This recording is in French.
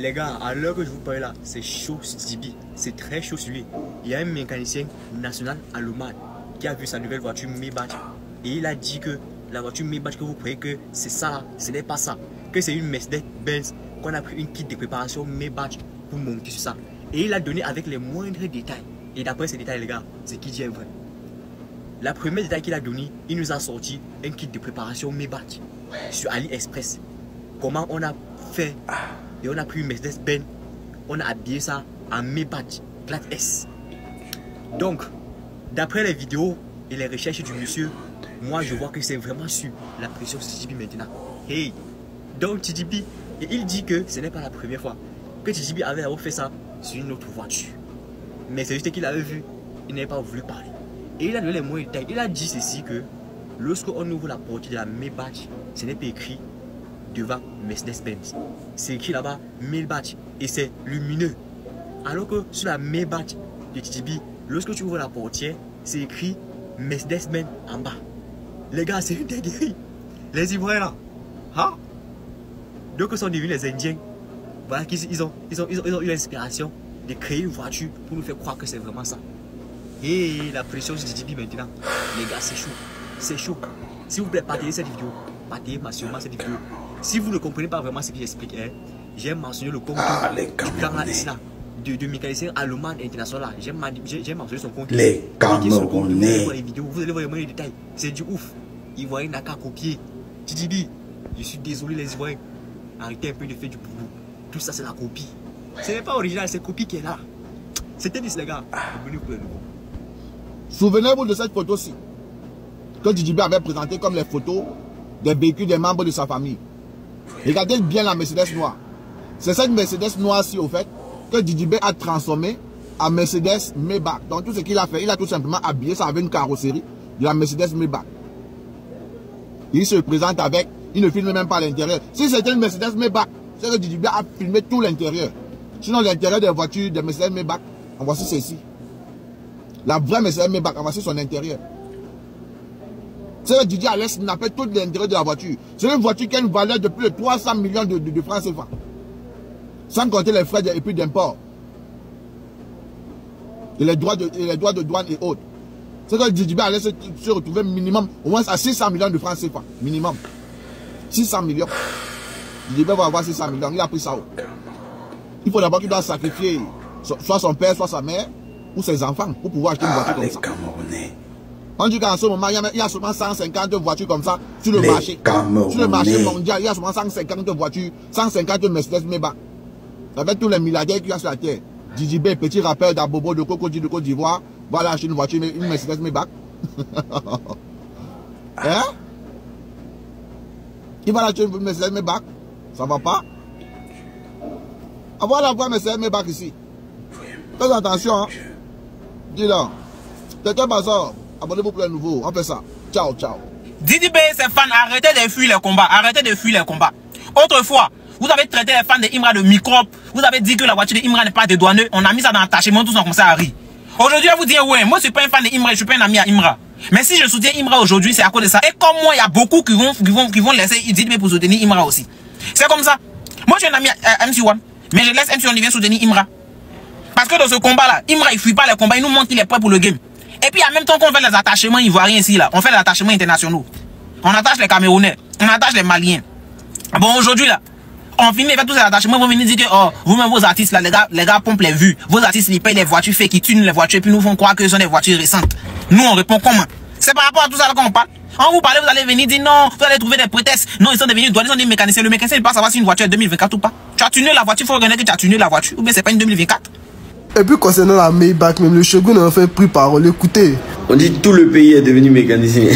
Les gars, à l'heure que je vous parle là, c'est chaud sur Tibi. C'est très chaud sur lui. Il y a un mécanicien national allemand qui a vu sa nouvelle voiture Maybach. Et il a dit que la voiture Maybach que vous croyez que c'est ça, ce n'est pas ça. Que c'est une Mercedes-Benz, qu'on a pris une kit de préparation Maybach pour monter sur ça. Et il a donné avec les moindres détails. Et d'après ces détails, les gars, c'est qui dit vrai. La première détail qu'il a donné, il nous a sorti un kit de préparation Maybach sur AliExpress. Comment on a fait. Et on a pris une Mercedes-Benz, on a habillé ça en Maybach, classe S. Donc, d'après les vidéos et les recherches du monsieur, moi je vois que c'est vraiment sur la pression sur TGB maintenant. Hey! Donc TGB, et il dit que ce n'est pas la première fois que TGB avait fait ça sur une autre voiture. Mais c'est juste qu'il avait vu, il n'avait pas voulu parler. Et il a donné les mots détails. Il a dit ceci que lorsqu'on ouvre la porte de la Maybach, ce n'est pas écrit devant Mercedes-Benz. C'est écrit là-bas Maybach et c'est lumineux. Alors que sur la Maybach de TGB, lorsque tu ouvres la portière, c'est écrit Mercedes-Benz en bas. Les gars, c'est une dinguerie. Les Ivoiriens là. Hein? Donc ils sont devenus les Indiens. Voilà qu'ils ont eu l'inspiration de créer une voiture pour nous faire croire que c'est vraiment ça. Et la pression sur TGB maintenant. Les gars, c'est chaud. C'est chaud. S'il vous plaît, partagez cette vidéo. Partagez massivement cette vidéo. Si vous ne comprenez pas vraiment ce que j'explique, hein, j'ai mentionné le compte du grand là, de mécanicien allemand international. J'ai mentionné son compte. Les Camerounais. Vous allez voir les détails. C'est du ouf. Ivoiriens n'a qu'à copier. TGB, je suis désolé les Ivoiriens. Arrêtez un peu de faire du boulot. Tout ça c'est la copie. Ce n'est pas original, c'est copie qui est là. C'était 10 les gars. Souvenez-vous de cette photo-ci que TGB avait présenté comme les photos des véhicules des membres de sa famille. Regardez bien la Mercedes noire. C'est cette Mercedes noire-ci, au fait, que TGB a transformé en Mercedes Maybach. Donc tout ce qu'il a fait, il a tout simplement habillé ça avec une carrosserie de la Mercedes Maybach. Il se présente avec, il ne filme même pas l'intérieur. Si c'était une Mercedes Maybach, c'est que TGB a filmé tout l'intérieur. Sinon l'intérieur des voitures de Mercedes Maybach, on voici ceci. La vraie Mercedes Maybach, on voici son intérieur. C'est que Didier allait snapper tout l'intérieur de la voiture. C'est une voiture qui a une valeur de plus de 300 millions de francs CFA. Sans compter les frais et puis d'import. Et les droits de douane et autres. C'est que Didier allait se retrouver minimum au moins à 600 millions de francs CFA. Minimum. 600 millions. Didier va avoir 600 millions. Il a pris ça où? Il faut d'abord qu'il doit sacrifier soit son père, soit sa mère, ou ses enfants pour pouvoir acheter une voiture comme ça. On dit qu'en ce moment, il y a seulement 150 voitures comme ça sur le marché. Sur le marché mondial, il y a seulement 150 voitures, 150 Mercedes Maybach. Avec tous les milliardaires qu'il y a sur la terre. DJB, petit rappeur d'Abobo de Cocody de Côte d'Ivoire, voilà acheter une voiture, une Mercedes Maybach. Hein? Qui va acheter une Mercedes Maybach? Ça va pas? On va la voir Mercedes Maybach ici. Faites attention, hein? Dis-donc. T'es un bazar. Abonnez-vous pour les nouveaux. On fait ça. Ciao, ciao. DJB, ses fans, arrêtez de fuir les combats. Arrêtez de fuir les combats. Autrefois, vous avez traité les fans de Imra de microbes. Vous avez dit que la voiture de Imra n'est pas dédouaneuse. On a mis ça dans l'attachement, tous ont commencé à rire. Aujourd'hui, je vais vous dire, ouais, moi je suis pas un fan de Imra, je suis pas un ami à Imra. Mais si je soutiens Imra aujourd'hui, c'est à cause de ça. Et comme moi, il y a beaucoup qui vont laisser DJB pour soutenir Imra aussi. C'est comme ça. Moi, je suis un ami à MC1. Mais je laisse MC1 venir soutenir Imra. Parce que dans ce combat-là, Imra, il fuit pas les combats, il nous montre qu'il est prêt pour le game. Et puis en même temps qu'on fait les attachements ivoiriens ici, là, on fait les attachements internationaux. On attache les Camerounais, on attache les Maliens. Bon, aujourd'hui, là, on finit avec tous ces attachements, ils vont venir dire que, oh, vous-même, vos artistes, là, les gars pompent les vues. Vos artistes, ils payent les voitures fake, ils tunent les voitures, et puis nous font croire que ce sont des voitures récentes. Nous, on répond comment? C'est par rapport à tout ça qu'on parle. On vous parle, vous allez venir dire non, vous allez trouver des prétextes. Non, ils sont devenus douaniers, ils sont des mécaniciens. Le mécanicien, il ne peut pas savoir si une voiture est 2024 ou pas. Tu as tuné la voiture, il faut reconnaître que tu as tuné la voiture. Ou bien c'est pas une 2024. Et puis concernant la Maybach, même le Shogun a fait pris parole. Écoutez. On dit tout le pays est devenu mécanicien.